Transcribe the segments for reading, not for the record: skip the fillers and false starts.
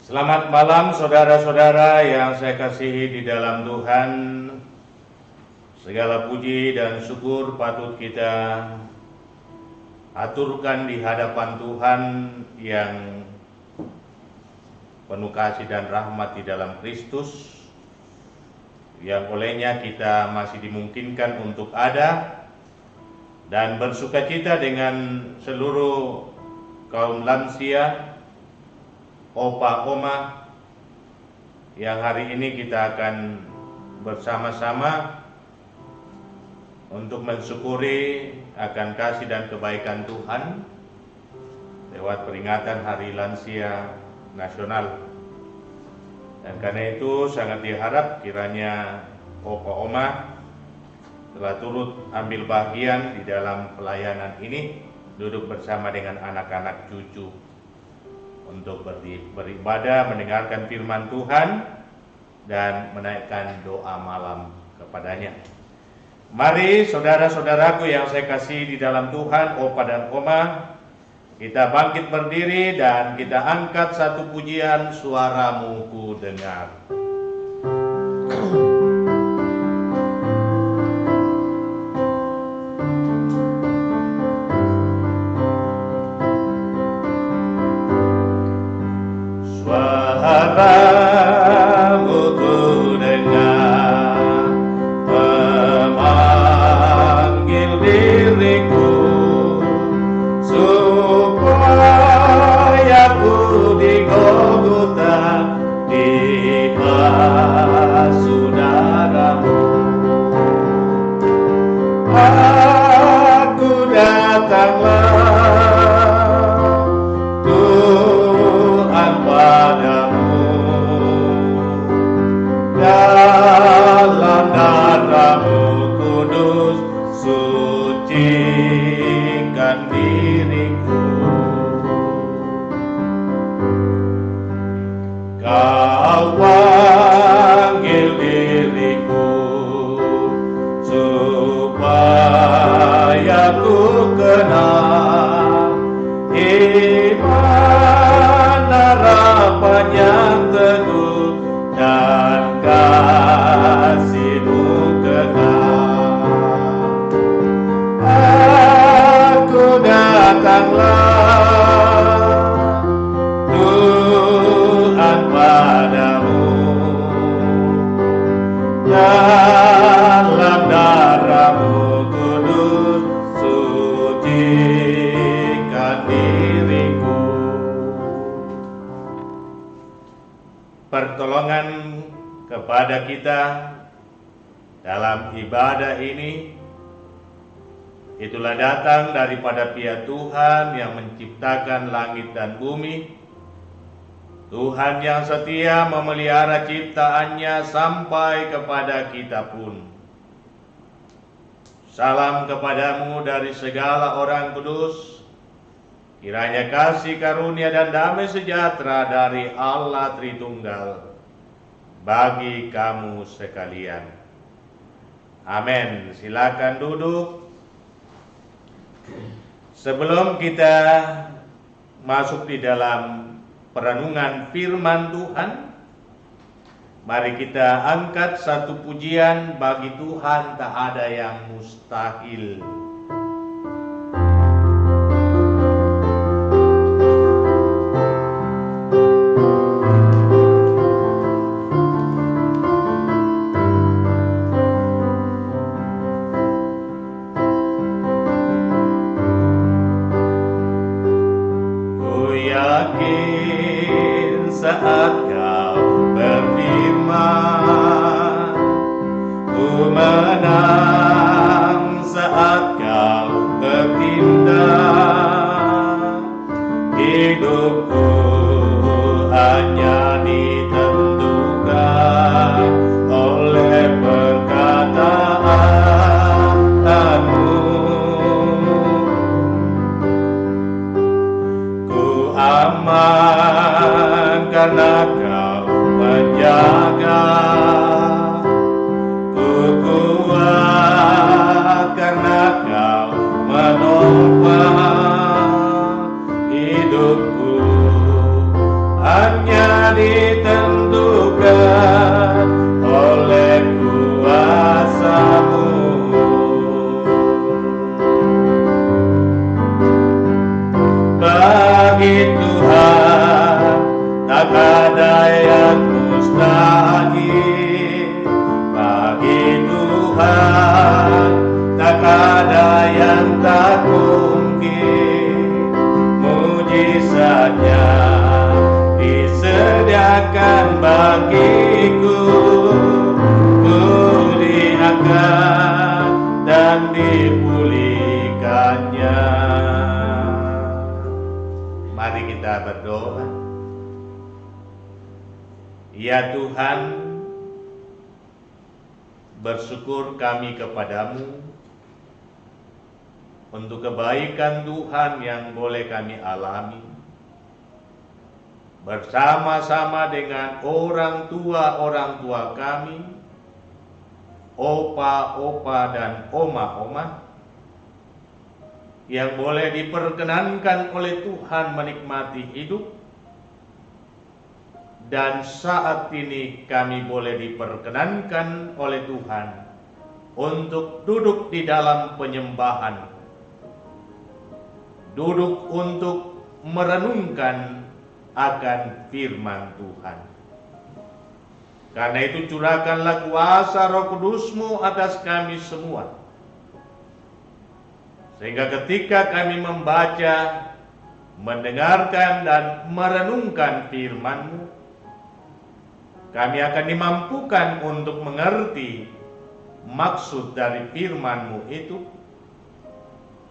Selamat malam saudara-saudara yang saya kasihi di dalam Tuhan. Segala puji dan syukur patut kita aturkan di hadapan Tuhan yang penuh kasih dan rahmat di dalam Kristus, yang olehnya kita masih dimungkinkan untuk ada dan bersukacita dengan seluruh kaum lansia, opa oma, yang hari ini kita akan bersama-sama untuk mensyukuri akan kasih dan kebaikan Tuhan lewat peringatan Hari Lansia Nasional. Dan karena itu sangat diharap kiranya opa oma telah turut ambil bagian di dalam pelayanan ini, duduk bersama dengan anak-anak cucu untuk beribadah, mendengarkan firman Tuhan, dan menaikkan doa malam kepadanya. Mari saudara-saudaraku yang saya kasih di dalam Tuhan, opa dan oma, kita bangkit berdiri dan kita angkat satu pujian, Suaramu Ku Dengar. Suaramu ku dengar, memanggil diriku, supaya ku di Golgota dibasuh darah-Mu. Aku datanglah Tuhan padamu, dalam darah-Mu kudus sucikan diriku. Kau panggil diriku supaya ku kenal iman, harapan yang teguh, dan kasih-Mu kekal. Aku datanglah Tuhan padamu, dalam darah-Mu kudus sucikan diriku. Pertolongan kepada kita dalam ibadah ini itulah datang daripada pihak Tuhan yang menciptakan langit dan bumi, Tuhan yang setia memelihara ciptaannya sampai kepada kita pun. Salam kepadamu dari segala orang kudus. Kiranya kasih karunia dan damai sejahtera dari Allah Tritunggal bagi kamu sekalian. Amin. Silakan duduk. Sebelum kita masuk di dalam perenungan firman Tuhan, mari kita angkat satu pujian, bagi Tuhan tak ada yang mustahil. Saat Kau berfirman, ku menang. Saat Kau bertindak, hidupku hanya ditentukan oleh perkataan-Mu. Ku aman karena Kau menjaga, ku kuat karena Kau menopang hidupku. Hanya di yang mustahil. Bagi Tuhan tak ada yang tak mungkin. Mujizatnya disediakan bagiku, ku diangkat dan dipulihkannya. Mari kita berdoa. Ya Tuhan, bersyukur kami kepadamu untuk kebaikan Tuhan yang boleh kami alami bersama-sama dengan orang tua kami, opa dan oma yang boleh diperkenankan oleh Tuhan menikmati hidup. Dan saat ini kami boleh diperkenankan oleh Tuhan untuk duduk di dalam penyembahan, duduk untuk merenungkan akan firman Tuhan. Karena itu curahkanlah kuasa Roh Kudus-Mu atas kami semua, sehingga ketika kami membaca, mendengarkan dan merenungkan firman-Mu, kami akan dimampukan untuk mengerti maksud dari firman-Mu itu,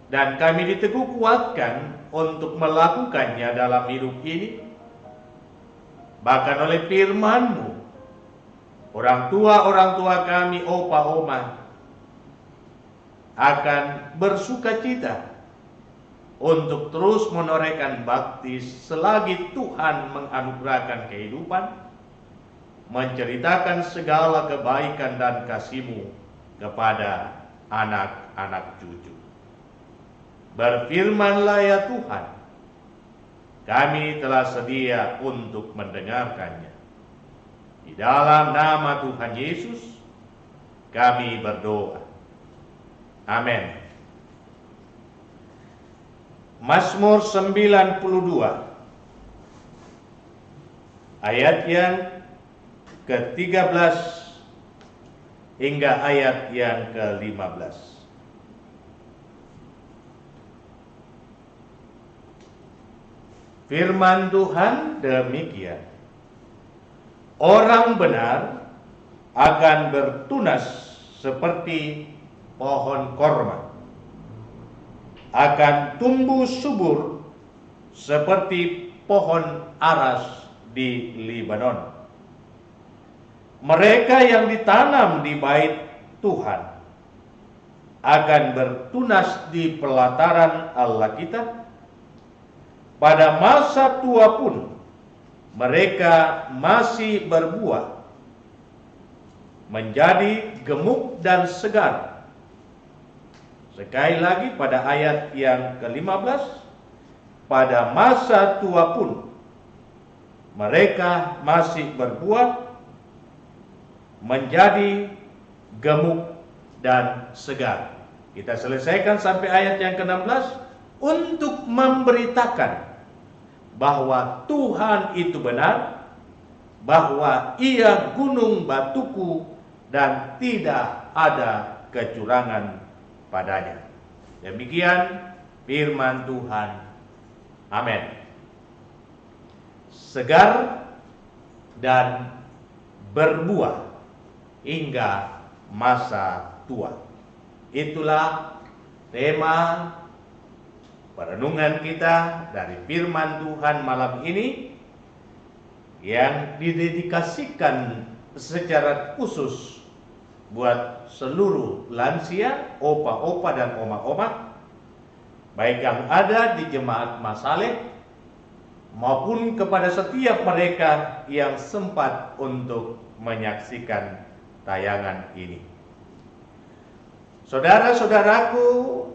dan kami diteguh kuatkan untuk melakukannya dalam hidup ini. Bahkan oleh firman-Mu, orang tua kami, opa oma, akan bersuka cita untuk terus menorehkan bakti selagi Tuhan menganugerahkan kehidupan, menceritakan segala kebaikan dan kasih-Mu kepada anak-anak cucu. Berfirmanlah ya Tuhan, kami telah sedia untuk mendengarkannya. Di dalam nama Tuhan Yesus kami berdoa. Amin. Mazmur 92 ayat yang ke-13 hingga ayat yang ke-15. Firman Tuhan demikian: orang benar akan bertunas seperti pohon korma, akan tumbuh subur seperti pohon aras di Libanon. Mereka yang ditanam di bait Tuhan akan bertunas di pelataran Allah kita. Pada masa tua pun mereka masih berbuah, menjadi gemuk dan segar. Sekali lagi pada ayat yang ke-15, pada masa tua pun mereka masih berbuah, menjadi gemuk dan segar. Kita selesaikan sampai ayat yang ke-16 untuk memberitakan bahwa Tuhan itu benar, bahwa Ia gunung batuku dan tidak ada kecurangan padanya. Demikian firman Tuhan. Amin. Segar dan berbuah hingga masa tua. Itulah tema perenungan kita dari firman Tuhan malam ini, yang didedikasikan secara khusus buat seluruh lansia, opa-opa dan oma-oma, baik yang ada di Jemaat Masaleh maupun kepada setiap mereka yang sempat untuk menyaksikan tayangan ini. Saudara-saudaraku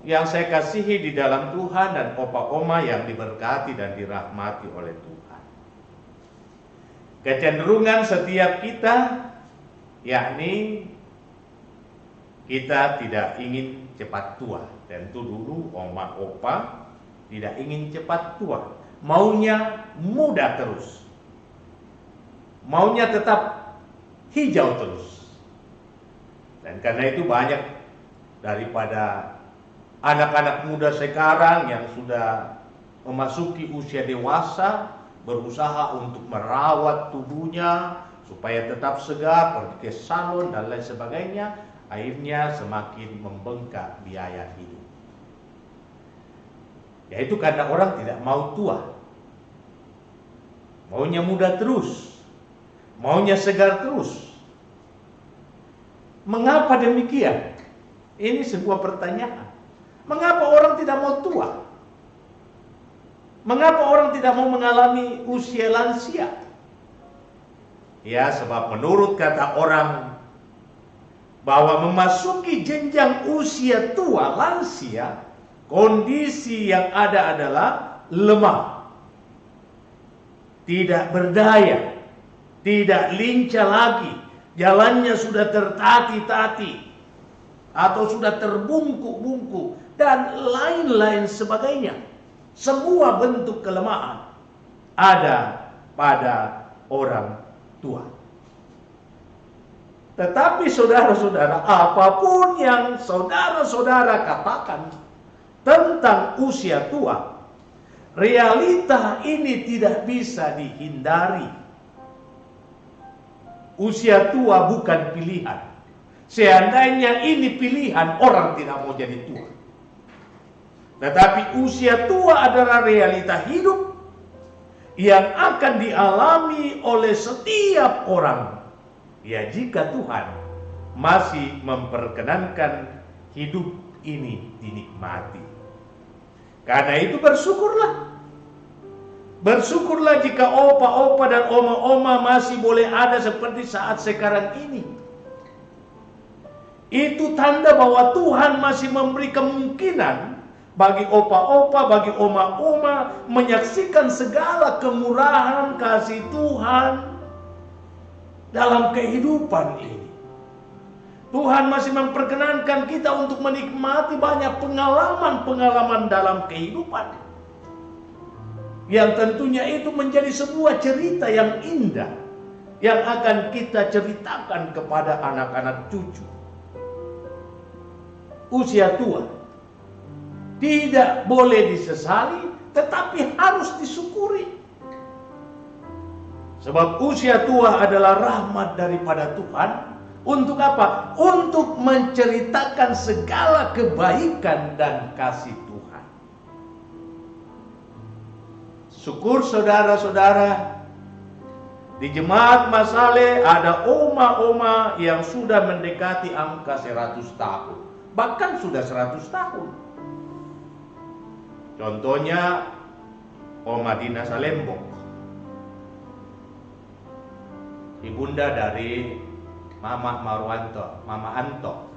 yang saya kasihi di dalam Tuhan dan opa-oma yang diberkati dan dirahmati oleh Tuhan. Kecenderungan setiap kita, yakni kita tidak ingin cepat tua. Tentu dulu oma opa tidak ingin cepat tua, maunya muda terus. maunya tetap hijau terus. Dan karena itu banyak daripada anak-anak muda sekarang yang sudah memasuki usia dewasa berusaha untuk merawat tubuhnya supaya tetap segar, pergi ke salon dan lain sebagainya, akhirnya semakin membengkak biaya hidup. Yaitu karena orang tidak mau tua, maunya muda terus, maunya segar terus. Mengapa demikian? Ini sebuah pertanyaan. Mengapa orang tidak mau tua? Mengapa orang tidak mau mengalami usia lansia? Ya, sebab menurut kata orang bahwa memasuki jenjang usia tua lansia, kondisi yang ada adalah lemah, tidak berdaya, tidak lincah lagi, jalannya sudah tertati-tati atau sudah terbungkuk-bungkuk dan lain-lain sebagainya. Semua bentuk kelemahan ada pada orang tua. Tetapi saudara-saudara, apapun yang saudara-saudara katakan tentang usia tua, realita ini tidak bisa dihindari. Usia tua bukan pilihan. Seandainya ini pilihan, orang tidak mau jadi tua. Tetapi usia tua adalah realita hidup yang akan dialami oleh setiap orang. Ya, jika Tuhan masih memperkenankan hidup ini dinikmati. Karena itu bersyukurlah. Bersyukurlah jika opa-opa dan oma-oma masih boleh ada seperti saat sekarang ini. Itu tanda bahwa Tuhan masih memberi kemungkinan bagi opa-opa, bagi oma-oma menyaksikan segala kemurahan kasih Tuhan dalam kehidupan ini. Tuhan masih memperkenankan kita untuk menikmati banyak pengalaman-pengalaman dalam kehidupan, yang tentunya itu menjadi sebuah cerita yang indah yang akan kita ceritakan kepada anak-anak cucu. Usia tua tidak boleh disesali, tetapi harus disyukuri. Sebab usia tua adalah rahmat daripada Tuhan. Untuk apa? Untuk menceritakan segala kebaikan dan kasih Tuhan. Syukur saudara-saudara, di Jemaat Masale ada oma-oma yang sudah mendekati angka 100 tahun. Bahkan sudah 100 tahun. Contohnya Oma Dina Salembok, ibunda dari Mama Marwanto, Mama Anto,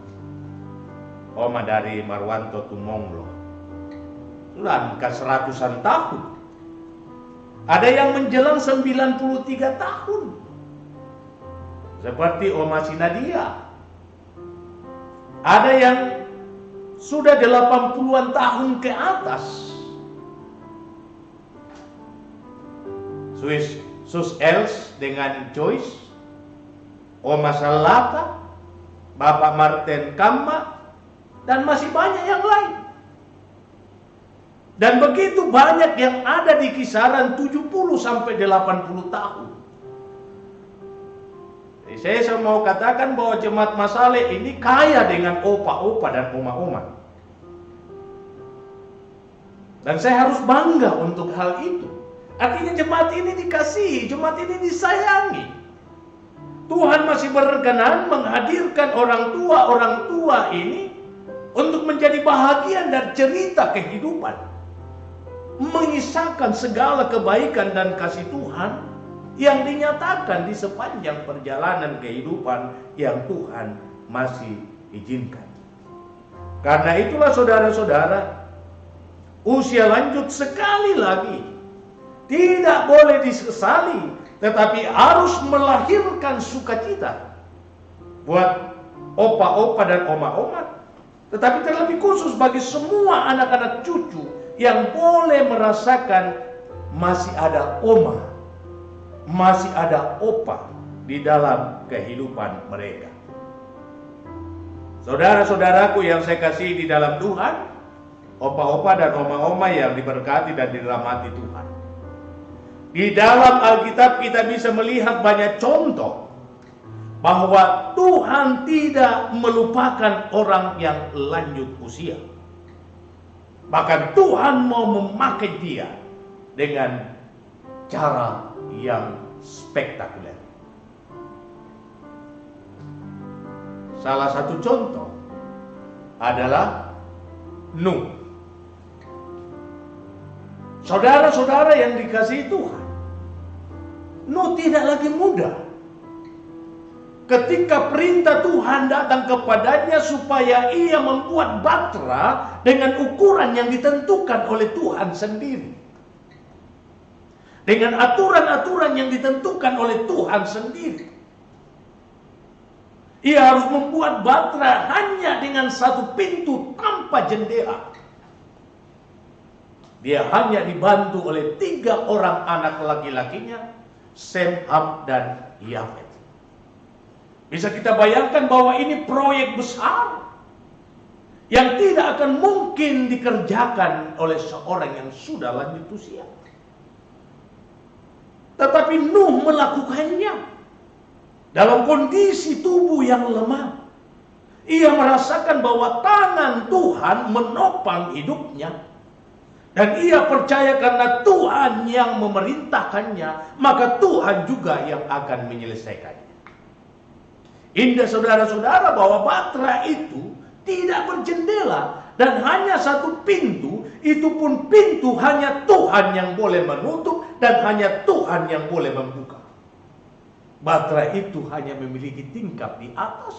Oma dari Marwanto Tumonglo. Sudah angka 100-an tahun. Ada yang menjelang 93 tahun. Seperti Oma Sinadia. Ada yang sudah 80-an tahun ke atas. Sus Els dengan Joyce, Oma Salata, Bapak Martin Kamba, dan masih banyak yang lain. Dan begitu banyak yang ada di kisaran 70 sampai 80 tahun. Jadi saya mau katakan bahwa Jemaat Masale ini kaya dengan opa-opa dan oma-oma. Dan saya harus bangga untuk hal itu. Artinya jemaat ini dikasihi, jemaat ini disayangi. Tuhan masih berkenan menghadirkan orang tua ini untuk menjadi bahagian dari cerita kehidupan. Mengisahkan segala kebaikan dan kasih Tuhan yang dinyatakan di sepanjang perjalanan kehidupan yang Tuhan masih izinkan. Karena itulah saudara-saudara, usia lanjut sekali lagi tidak boleh disesali, tetapi harus melahirkan sukacita buat opa-opa dan oma-oma. Tetapi terlebih khusus bagi semua anak-anak cucu yang boleh merasakan masih ada oma, masih ada opa di dalam kehidupan mereka. Saudara-saudaraku yang saya kasih di dalam Tuhan, opa-opa dan oma-oma yang diberkati dan dirahmati Tuhan. Di dalam Alkitab kita bisa melihat banyak contoh bahwa Tuhan tidak melupakan orang yang lanjut usia. Bahkan Tuhan mau memakai dia dengan cara yang spektakuler. Salah satu contoh adalah Nuh. Saudara-saudara yang dikasihi Tuhan, Nuh tidak lagi muda. Ketika perintah Tuhan datang kepadanya supaya ia membuat batra dengan ukuran yang ditentukan oleh Tuhan sendiri. Dengan aturan-aturan yang ditentukan oleh Tuhan sendiri. Ia harus membuat batra hanya dengan satu pintu tanpa jendela. Dia hanya dibantu oleh 3 orang anak laki-lakinya, Sem, Ham, dan Yafet. Bisa kita bayangkan bahwa ini proyek besar yang tidak akan mungkin dikerjakan oleh seorang yang sudah lanjut usia. Tetapi Nuh melakukannya dalam kondisi tubuh yang lemah. Ia merasakan bahwa tangan Tuhan menopang hidupnya. Dan ia percaya karena Tuhan yang memerintahkannya, maka Tuhan juga yang akan menyelesaikannya. Indah saudara-saudara bahwa batra itu tidak berjendela dan hanya satu pintu, itu pun pintu hanya Tuhan yang boleh menutup dan hanya Tuhan yang boleh membuka. Batra itu hanya memiliki tingkap di atas.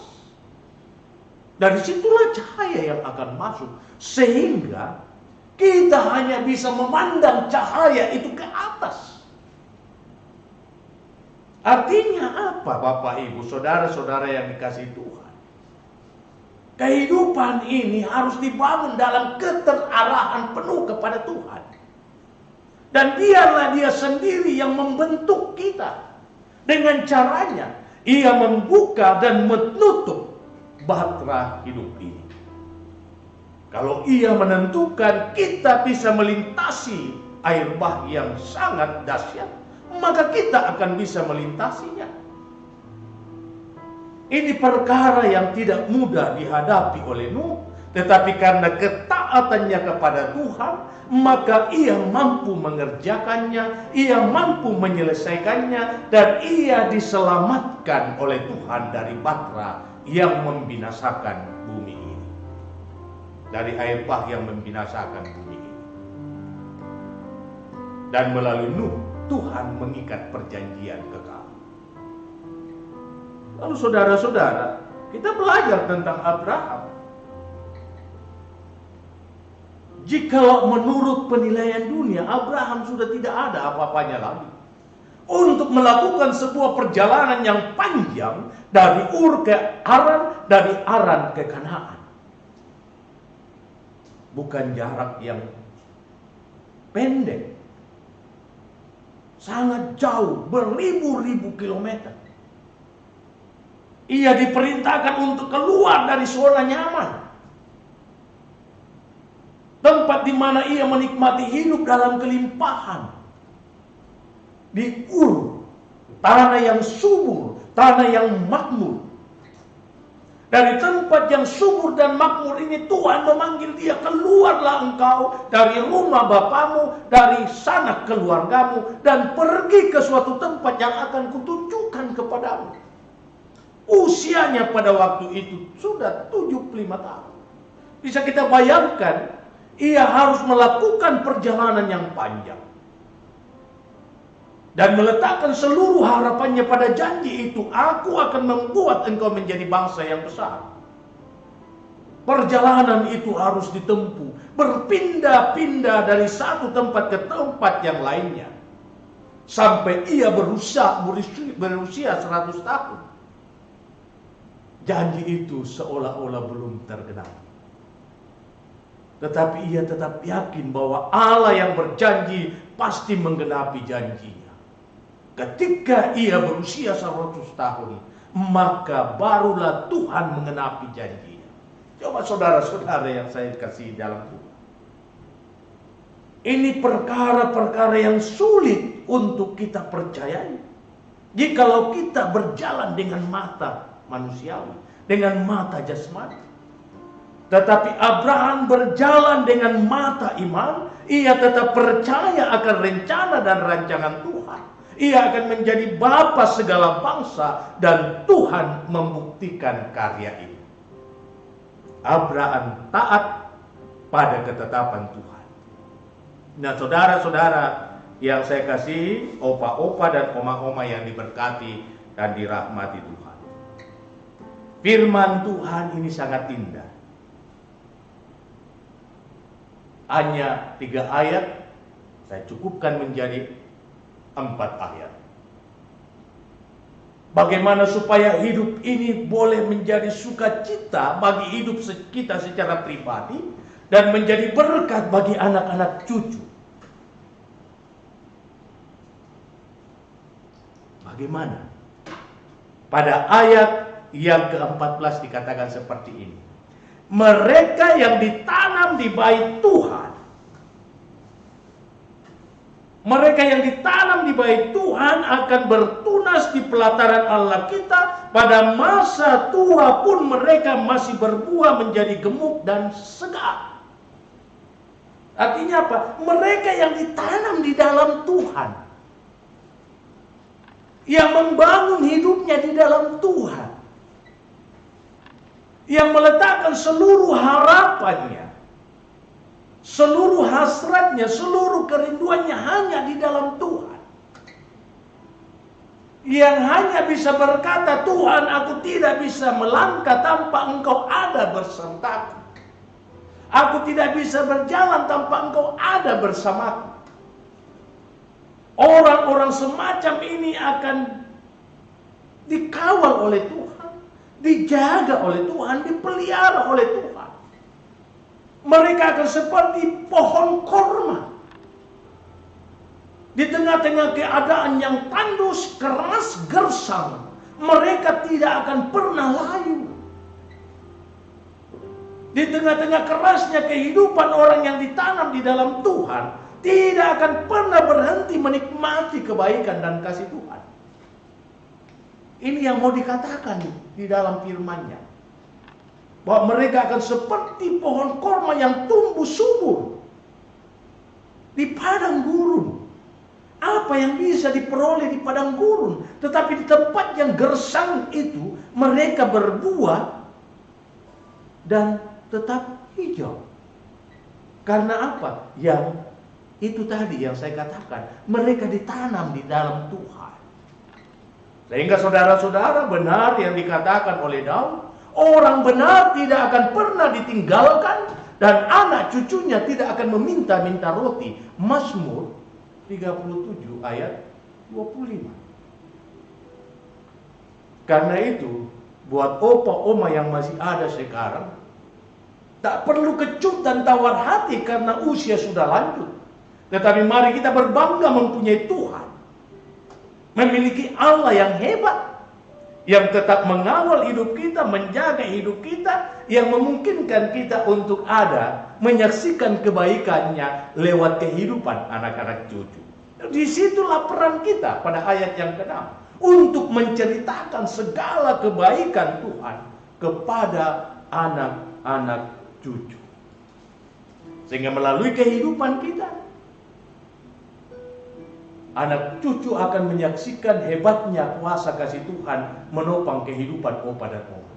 Dari situlah cahaya yang akan masuk, sehingga kita hanya bisa memandang cahaya itu ke atas. Artinya apa, Bapak, Ibu, saudara-saudara yang dikasihi Tuhan? Kehidupan ini harus dibangun dalam keterarahan penuh kepada Tuhan. Dan biarlah dia sendiri yang membentuk kita. Dengan caranya, ia membuka dan menutup batra hidup ini. Kalau ia menentukan kita bisa melintasi air bah yang sangat dahsyat, maka kita akan bisa melintasinya. Ini perkara yang tidak mudah dihadapi oleh Nuh, tetapi karena ketaatannya kepada Tuhan, maka ia mampu mengerjakannya, ia mampu menyelesaikannya, dan ia diselamatkan oleh Tuhan dari batra yang membinasakan bumi ini. Dari air bah yang membinasakan bumi ini. Dan melalui Nuh, Tuhan mengikat perjanjian kekal. Lalu saudara-saudara, kita belajar tentang Abraham. Jikalau menurut penilaian dunia, Abraham sudah tidak ada apa-apanya lagi. Untuk melakukan sebuah perjalanan yang panjang dari Ur ke Aran, dari Aran ke Kanaan. Bukan jarak yang pendek. Sangat jauh, beribu-ribu kilometer. Ia diperintahkan untuk keluar dari zona nyaman. Tempat di mana ia menikmati hidup dalam kelimpahan. Di Ur, tanah yang subur, tanah yang makmur. Dari tempat yang subur dan makmur ini Tuhan memanggil dia, keluarlah engkau dari rumah bapamu, dari sanak keluargamu, dan pergi ke suatu tempat yang akan kutunjukkan kepadamu. Usianya pada waktu itu sudah 75 tahun. Bisa kita bayangkan, ia harus melakukan perjalanan yang panjang. Dan meletakkan seluruh harapannya pada janji itu, aku akan membuat engkau menjadi bangsa yang besar. Perjalanan itu harus ditempuh, berpindah-pindah dari satu tempat ke tempat yang lainnya. Sampai ia berusia 100 tahun. Janji itu seolah-olah belum tergenapi. Tetapi ia tetap yakin bahwa Allah yang berjanji pasti menggenapi janjinya. ketika ia berusia 100 tahun, maka barulah Tuhan mengenapi janjinya. Coba saudara-saudara yang saya kasih dalam Tuhan. Ini perkara-perkara yang sulit untuk kita percayai. Jikalau kita berjalan dengan mata manusiawi, dengan mata jasmani. Tetapi Abraham berjalan dengan mata iman. Ia tetap percaya akan rencana dan rancangan Tuhan. Ia akan menjadi bapa segala bangsa. Dan Tuhan membuktikan karya ini. Abraham taat pada ketetapan Tuhan. Nah, saudara-saudara yang saya kasih, opa-opa dan oma-oma yang diberkati dan dirahmati Tuhan. Firman Tuhan ini sangat indah. Hanya 3 ayat, saya cukupkan menjadi 4 ayat. Bagaimana supaya hidup ini boleh menjadi sukacita bagi hidup kita secara pribadi dan menjadi berkat bagi anak-anak cucu. Bagaimana? Pada ayat yang ke-14 dikatakan seperti ini. Mereka yang ditanam di bait Tuhan. Mereka yang ditanam di bait Tuhan akan bertunas di pelataran Allah kita. Pada masa tua pun mereka masih berbuah menjadi gemuk dan segar. Artinya apa? Mereka yang ditanam di dalam Tuhan. Yang membangun hidupnya di dalam Tuhan. Yang meletakkan seluruh harapannya, seluruh hasratnya, seluruh kerinduannya hanya di dalam Tuhan. Yang hanya bisa berkata, Tuhan, aku tidak bisa melangkah tanpa Engkau ada bersamaku. Aku tidak bisa berjalan tanpa Engkau ada bersamaku. Orang-orang semacam ini akan dikawal oleh Tuhan, dijaga oleh Tuhan, dipelihara oleh Tuhan. Mereka akan seperti pohon korma. Di tengah-tengah keadaan yang tandus, keras, gersang, mereka tidak akan pernah layu. Di tengah-tengah kerasnya kehidupan orang yang ditanam di dalam Tuhan, tidak akan pernah berhenti menikmati kebaikan dan kasih Tuhan. Ini yang mau dikatakan di dalam firman-Nya. Bahwa mereka akan seperti pohon korma yang tumbuh subur di padang gurun. Apa yang bisa diperoleh di padang gurun? Tetapi di tempat yang gersang itu, mereka berbuah dan tetap hijau. Karena apa? Yang itu tadi yang saya katakan, mereka ditanam di dalam Tuhan. Sehingga saudara-saudara, benar yang dikatakan oleh Daud, orang benar tidak akan pernah ditinggalkan dan anak cucunya tidak akan meminta-minta roti. Mazmur 37 ayat 25. Karena itu, buat opa-oma yang masih ada sekarang, tak perlu kecut dan tawar hati karena usia sudah lanjut. Tetapi mari kita berbangga mempunyai Tuhan. Memiliki Allah yang hebat. Yang tetap mengawal hidup kita, menjaga hidup kita. Yang memungkinkan kita untuk ada, menyaksikan kebaikannya lewat kehidupan anak-anak cucu. Disitulah peran kita pada ayat yang ke-6. Untuk menceritakan segala kebaikan Tuhan kepada anak-anak cucu. Sehingga melalui kehidupan kita, anak cucu akan menyaksikan hebatnya kuasa kasih Tuhan menopang kehidupan opa dan oma.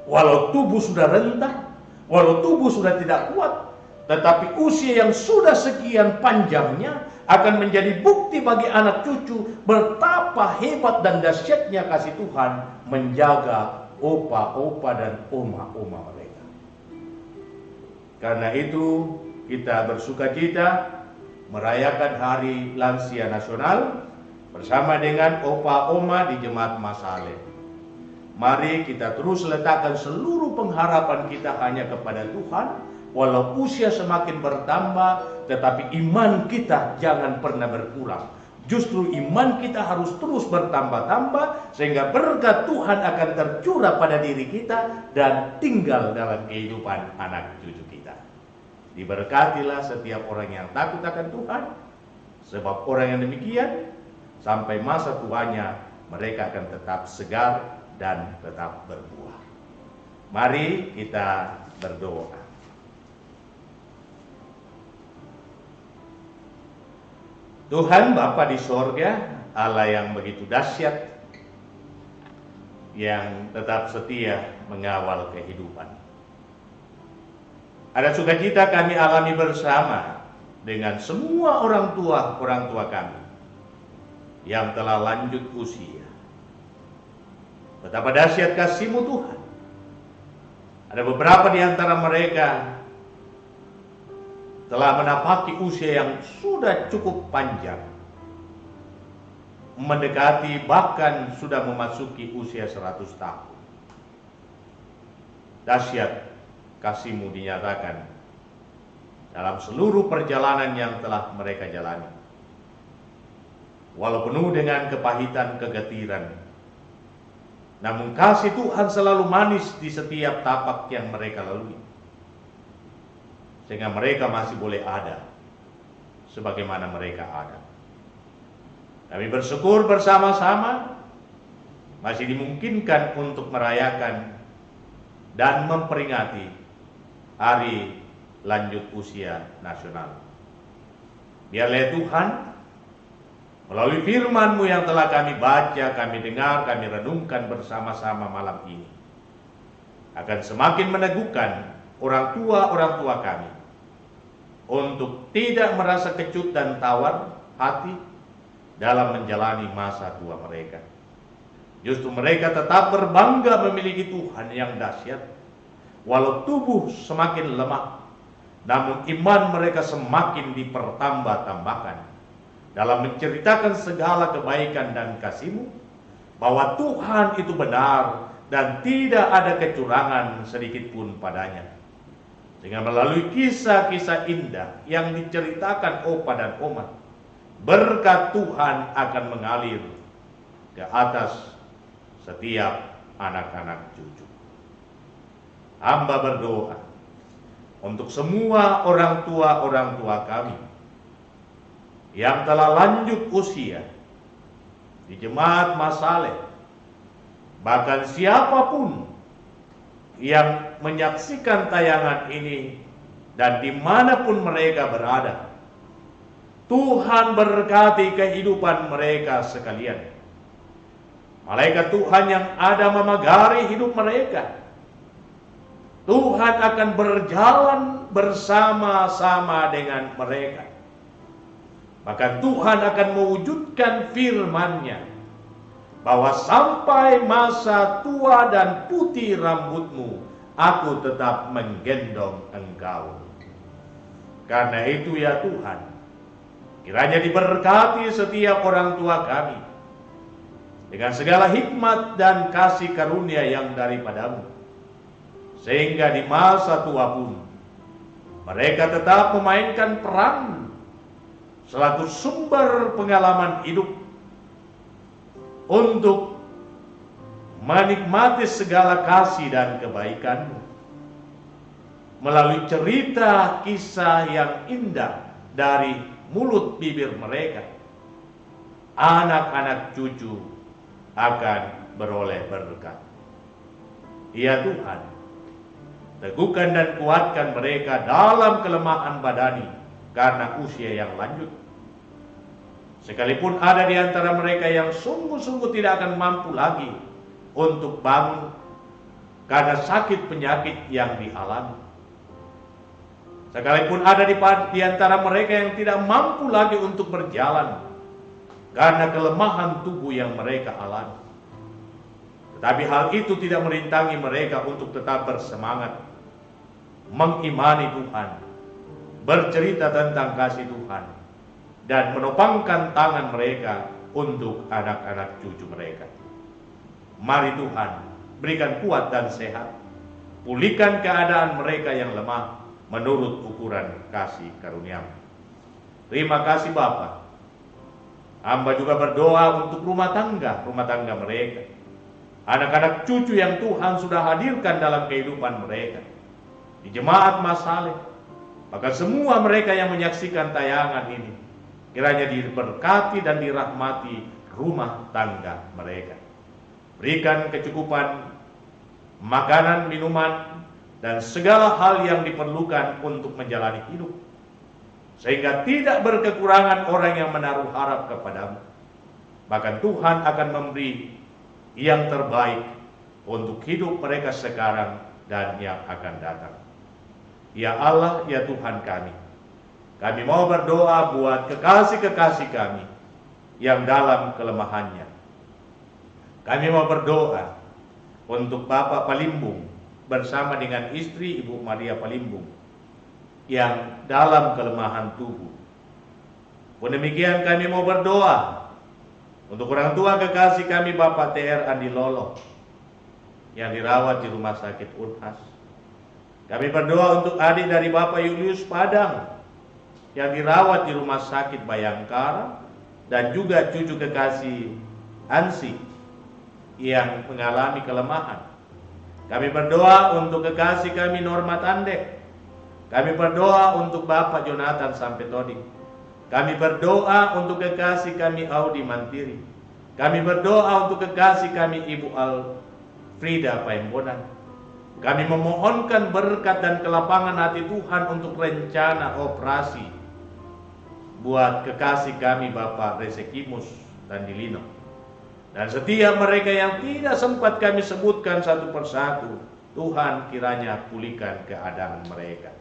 Walau tubuh sudah rentah, walau tubuh sudah tidak kuat, tetapi usia yang sudah sekian panjangnya akan menjadi bukti bagi anak cucu betapa hebat dan dahsyatnya kasih Tuhan menjaga opa-opa dan oma-oma mereka. Karena itu kita bersukacita merayakan Hari Lansia Nasional bersama dengan opa oma di Jemaat Masaleh. Mari kita terus letakkan seluruh pengharapan kita hanya kepada Tuhan. Walau usia semakin bertambah, tetapi iman kita jangan pernah berkurang. Justru iman kita harus terus bertambah-tambah sehingga berkat Tuhan akan tercurah pada diri kita dan tinggal dalam kehidupan anak cucu kita. Diberkatilah setiap orang yang takut akan Tuhan, sebab orang yang demikian sampai masa tuanya mereka akan tetap segar dan tetap berbuah. Mari kita berdoa. Tuhan Bapa di sorga, Allah yang begitu dahsyat, yang tetap setia mengawal kehidupan. Ada sukacita kami alami bersama dengan semua orang tua kami yang telah lanjut usia. Betapa dahsyat kasih-Mu Tuhan. Ada beberapa di antara mereka telah menapaki usia yang sudah cukup panjang, mendekati bahkan sudah memasuki usia 100 tahun. Dahsyat kasih-Mu dinyatakan dalam seluruh perjalanan yang telah mereka jalani. Walau penuh dengan kepahitan, kegetiran, namun kasih Tuhan selalu manis di setiap tapak yang mereka lalui, sehingga mereka masih boleh ada sebagaimana mereka ada. Kami bersyukur bersama-sama masih dimungkinkan untuk merayakan dan memperingati Hari Lanjut Usia Nasional. Biarlah Tuhan melalui firman-Mu yang telah kami baca, kami dengar, kami renungkan bersama-sama malam ini, akan semakin meneguhkan orang tua kami untuk tidak merasa kecut dan tawar hati dalam menjalani masa tua mereka. Justru mereka tetap berbangga memiliki Tuhan yang dahsyat. Walau tubuh semakin lemah, namun iman mereka semakin dipertambah-tambahkan dalam menceritakan segala kebaikan dan kasih-Mu, bahwa Tuhan itu benar dan tidak ada kecurangan sedikit pun padanya. Sehingga melalui kisah-kisah indah yang diceritakan opa dan oma, berkat Tuhan akan mengalir ke atas setiap anak-anak cucu. Hamba berdoa untuk semua orang tua kami yang telah lanjut usia di Jemaat Masaleh, bahkan siapapun yang menyaksikan tayangan ini dan dimanapun mereka berada, Tuhan berkati kehidupan mereka sekalian. Malaikat Tuhan yang ada memagari hidup mereka, Tuhan akan berjalan bersama-sama dengan mereka. Bahkan Tuhan akan mewujudkan firman-Nya, bahwa sampai masa tua dan putih rambutmu, aku tetap menggendong engkau. Karena itu ya Tuhan, kiranya diberkati setiap orang tua kami dengan segala hikmat dan kasih karunia yang daripada-Mu, sehingga di masa tua pun mereka tetap memainkan peran selaku sumber pengalaman hidup untuk menikmati segala kasih dan kebaikan-Mu melalui cerita kisah yang indah dari mulut bibir mereka. Anak-anak cucu akan beroleh berkat. Ya Tuhan, teguhkan dan kuatkan mereka dalam kelemahan badani karena usia yang lanjut. Sekalipun ada di antara mereka yang sungguh-sungguh tidak akan mampu lagi untuk bangun karena sakit penyakit yang dialami. Sekalipun ada di antara mereka yang tidak mampu lagi untuk berjalan karena kelemahan tubuh yang mereka alami. Tetapi hal itu tidak merintangi mereka untuk tetap bersemangat, mengimani Tuhan, bercerita tentang kasih Tuhan, dan menopangkan tangan mereka untuk anak-anak cucu mereka. Mari Tuhan, berikan kuat dan sehat, pulihkan keadaan mereka yang lemah menurut ukuran kasih karunia-Mu. Terima kasih Bapa. Hamba juga berdoa untuk rumah tangga mereka, anak-anak cucu yang Tuhan sudah hadirkan dalam kehidupan mereka, di jemaat Masaleh, bahkan semua mereka yang menyaksikan tayangan ini, kiranya diberkati dan dirahmati rumah tangga mereka. Berikan kecukupan makanan, minuman, dan segala hal yang diperlukan untuk menjalani hidup, sehingga tidak berkekurangan orang yang menaruh harap kepadamu. Bahkan Tuhan akan memberi yang terbaik untuk hidup mereka sekarang dan yang akan datang. Ya Allah, ya Tuhan kami mau berdoa buat kekasih-kekasih kami yang dalam kelemahannya. Kami mau berdoa untuk Bapak Palimbung bersama dengan istri Ibu Maria Palimbung yang dalam kelemahan tubuh. Pun demikian kami mau berdoa untuk orang tua kekasih kami Bapak TR Andi Lolo yang dirawat di rumah sakit Unhas. Kami berdoa untuk adik dari Bapak Julius Padang yang dirawat di rumah sakit Bayangkara, dan juga cucu kekasih Ansi yang mengalami kelemahan. Kami berdoa untuk kekasih kami Norma Tandek. Kami berdoa untuk Bapak Jonathan Sampetodi. Kami berdoa untuk kekasih kami Audi Mantiri. Kami berdoa untuk kekasih kami Ibu Alfrida Paembonan. Kami memohonkan berkat dan kelapangan hati Tuhan untuk rencana operasi buat kekasih kami Bapak Resekimus dan Dilino. Dan setiap mereka yang tidak sempat kami sebutkan satu persatu, Tuhan kiranya pulihkan keadaan mereka.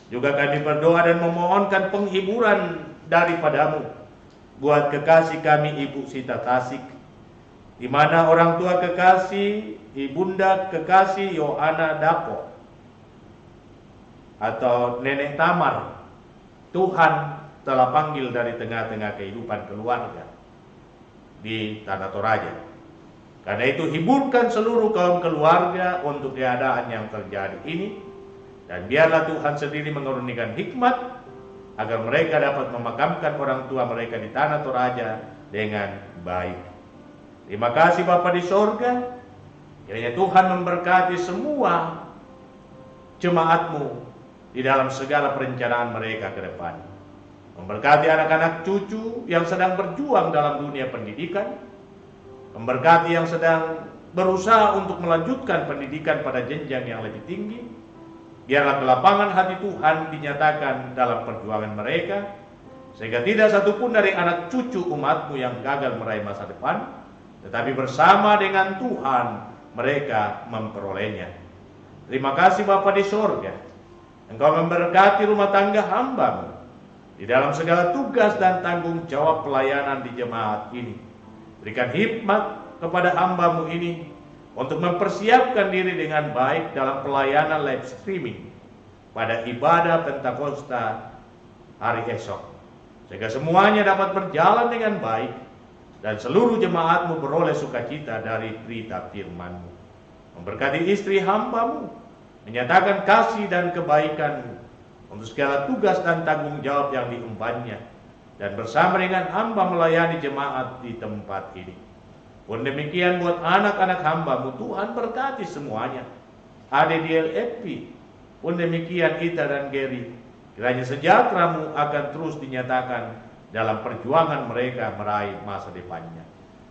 Juga kami berdoa dan memohonkan penghiburan daripadamu buat kekasih kami Ibu Sita Tasik, di mana orang tua kekasih Ibunda kekasih Yohana Dapo atau Nenek Tamar, Tuhan telah panggil dari tengah-tengah kehidupan keluarga di Tanah Toraja. Karena itu hiburkan seluruh kaum keluarga untuk keadaan yang terjadi ini, dan biarlah Tuhan sendiri mengaruniakan hikmat agar mereka dapat memakamkan orang tua mereka di Tanah Toraja dengan baik. Terima kasih Bapa di sorga, kiranya Tuhan memberkati semua jemaat-Mu di dalam segala perencanaan mereka ke depan. Memberkati anak-anak cucu yang sedang berjuang dalam dunia pendidikan, memberkati yang sedang berusaha untuk melanjutkan pendidikan pada jenjang yang lebih tinggi. Biarlah kelapangan hati Tuhan dinyatakan dalam perjuangan mereka, sehingga tidak satupun dari anak cucu umat-Mu yang gagal meraih masa depan, tetapi bersama dengan Tuhan mereka memperolehnya. Terima kasih Bapa di sorga, Engkau memberkati rumah tangga hamba-Mu di dalam segala tugas dan tanggung jawab pelayanan di jemaat ini. Berikan hikmat kepada hamba-Mu ini untuk mempersiapkan diri dengan baik dalam pelayanan live streaming pada ibadah Pentakosta hari esok, sehingga semuanya dapat berjalan dengan baik dan seluruh jemaat-Mu beroleh sukacita dari berita firman-Mu. Memberkati istri hamba-Mu, menyatakan kasih dan kebaikan untuk segala tugas dan tanggung jawab yang diembannya, dan bersama dengan hamba melayani jemaat di tempat ini. Pun demikian buat anak-anak hamba-Mu, Tuhan berkati semuanya. ADDL FP, pun demikian Ita dan Gary, kiranya sejahtera-Mu akan terus dinyatakan dalam perjuangan mereka meraih masa depannya.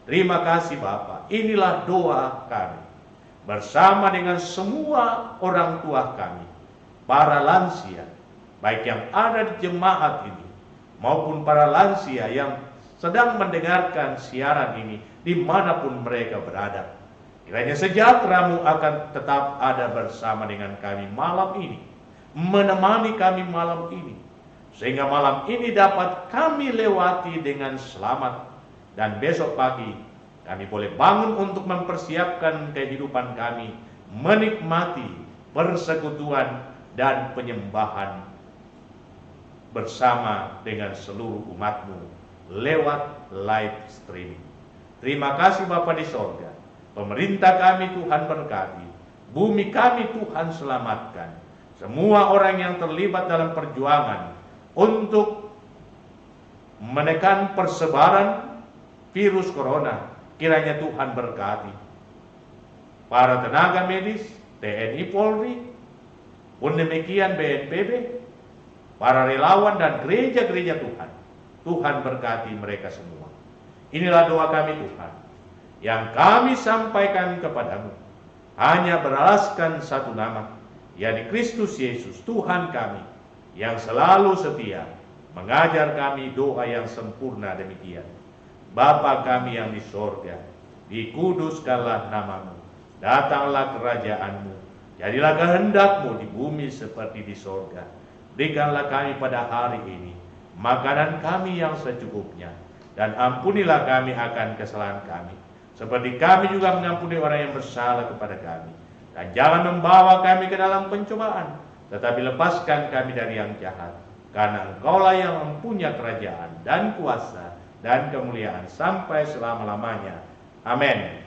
Terima kasih Bapa, inilah doa kami bersama dengan semua orang tua kami, para lansia, baik yang ada di jemaat ini maupun para lansia yang sedang mendengarkan siaran ini dimanapun mereka berada. Kiranya sejahtera-Mu akan tetap ada bersama dengan kami malam ini, menemani kami malam ini, sehingga malam ini dapat kami lewati dengan selamat, dan besok pagi kami boleh bangun untuk mempersiapkan kehidupan kami, menikmati persekutuan dan penyembahan bersama dengan seluruh umat-Mu lewat live streaming. Terima kasih Bapa di sorga. Pemerintah kami Tuhan berkati, bumi kami Tuhan selamatkan. Semua orang yang terlibat dalam perjuangan untuk menekan persebaran virus corona. Kiranya Tuhan berkati para tenaga medis, TNI Polri, pun demikian BNPB, para relawan dan gereja-gereja Tuhan. Tuhan berkati mereka semua. Inilah doa kami Tuhan, yang kami sampaikan kepadamu, hanya beralaskan satu nama, yakni Kristus Yesus Tuhan kami, yang selalu setia mengajar kami doa yang sempurna demikian. Bapa kami yang di sorga, dikuduskanlah namamu, datanglah kerajaanmu, jadilah kehendakmu di bumi seperti di sorga. Berikanlah kami pada hari ini makanan kami yang secukupnya, dan ampunilah kami akan kesalahan kami, seperti kami juga mengampuni orang yang bersalah kepada kami. Dan jangan membawa kami ke dalam pencobaan, tetapi lepaskan kami dari yang jahat. Karena Engkaulah yang mempunyai kerajaan dan kuasa dan kemuliaan sampai selama-lamanya. Amin.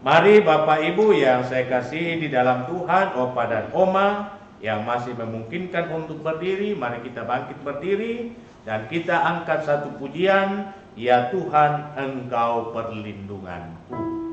Mari Bapak Ibu yang saya kasihi di dalam Tuhan, Opa dan Oma yang masih memungkinkan untuk berdiri, mari kita bangkit berdiri dan kita angkat satu pujian, ya Tuhan Engkau perlindunganku.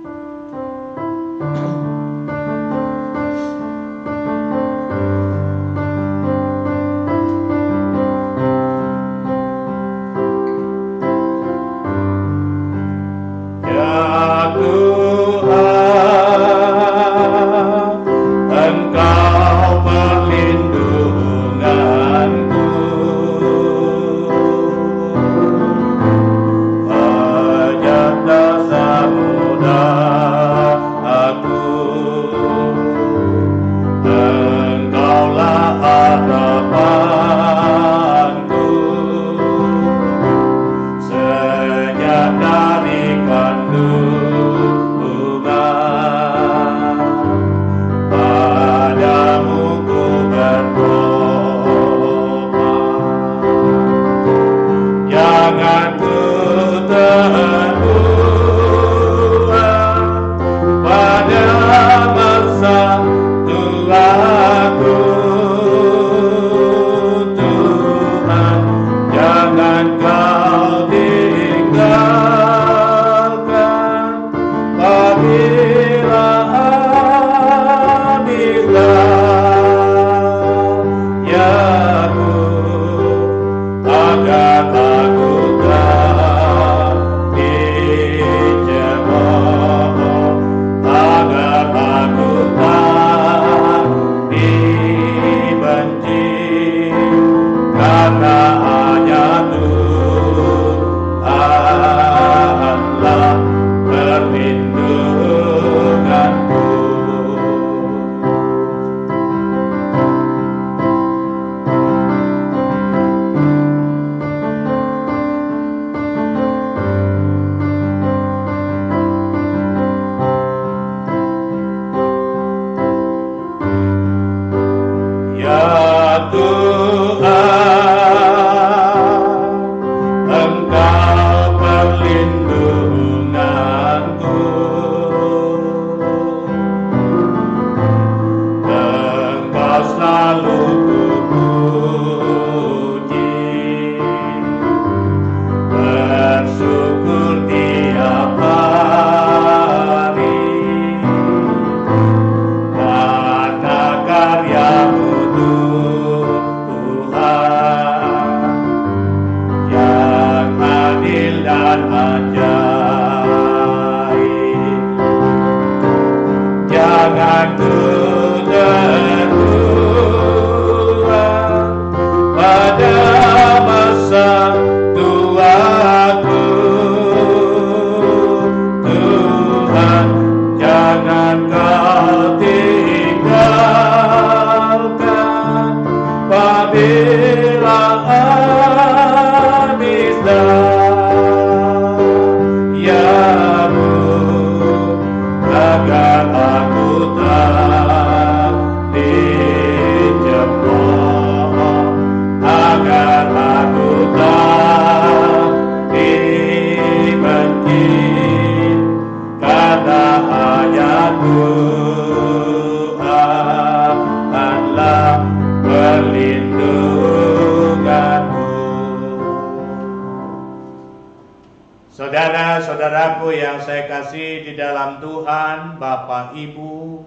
Saudara-saudaraku yang saya kasih di dalam Tuhan, Bapak Ibu,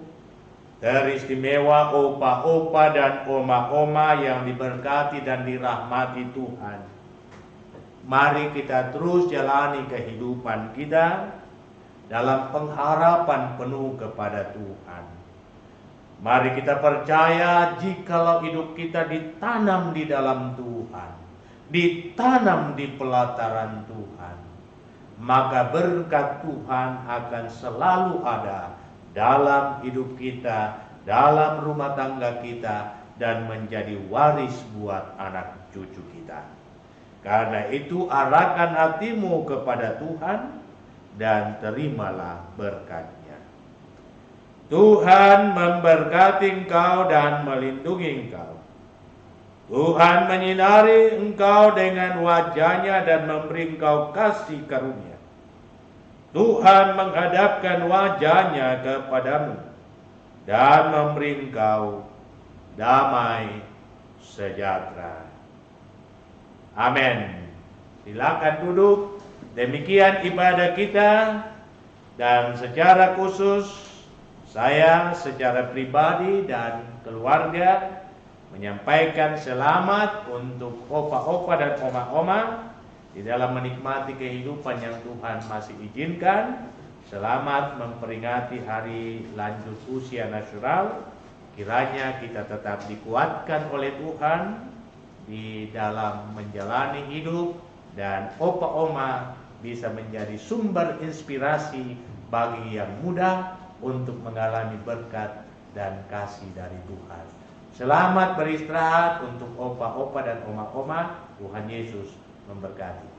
teristimewa opa-opa dan oma-oma yang diberkati dan dirahmati Tuhan. Mari kita terus jalani kehidupan kita dalam pengharapan penuh kepada Tuhan. Mari kita percaya jikalau hidup kita ditanam di dalam Tuhan, ditanam di pelataran Tuhan, maka berkat Tuhan akan selalu ada dalam hidup kita, dalam rumah tangga kita, dan menjadi waris buat anak cucu kita. Karena itu arahkan hatimu kepada Tuhan dan terimalah berkat-Nya. Tuhan memberkati engkau dan melindungi engkau. Tuhan menyinari engkau dengan wajah-Nya dan memberi engkau kasih karunia. Tuhan menghadapkan wajah-Nya kepadamu dan memberi engkau damai sejahtera. Amin. Silakan duduk. Demikian ibadah kita, dan secara khusus saya secara pribadi dan keluarga menyampaikan selamat untuk opa-opa dan oma-oma di dalam menikmati kehidupan yang Tuhan masih izinkan. Selamat memperingati hari lanjut usia nasional. Kiranya kita tetap dikuatkan oleh Tuhan di dalam menjalani hidup, dan opa-oma bisa menjadi sumber inspirasi bagi yang muda untuk mengalami berkat dan kasih dari Tuhan. Selamat beristirahat untuk opa-opa dan oma-oma. Tuhan Yesus memberkati.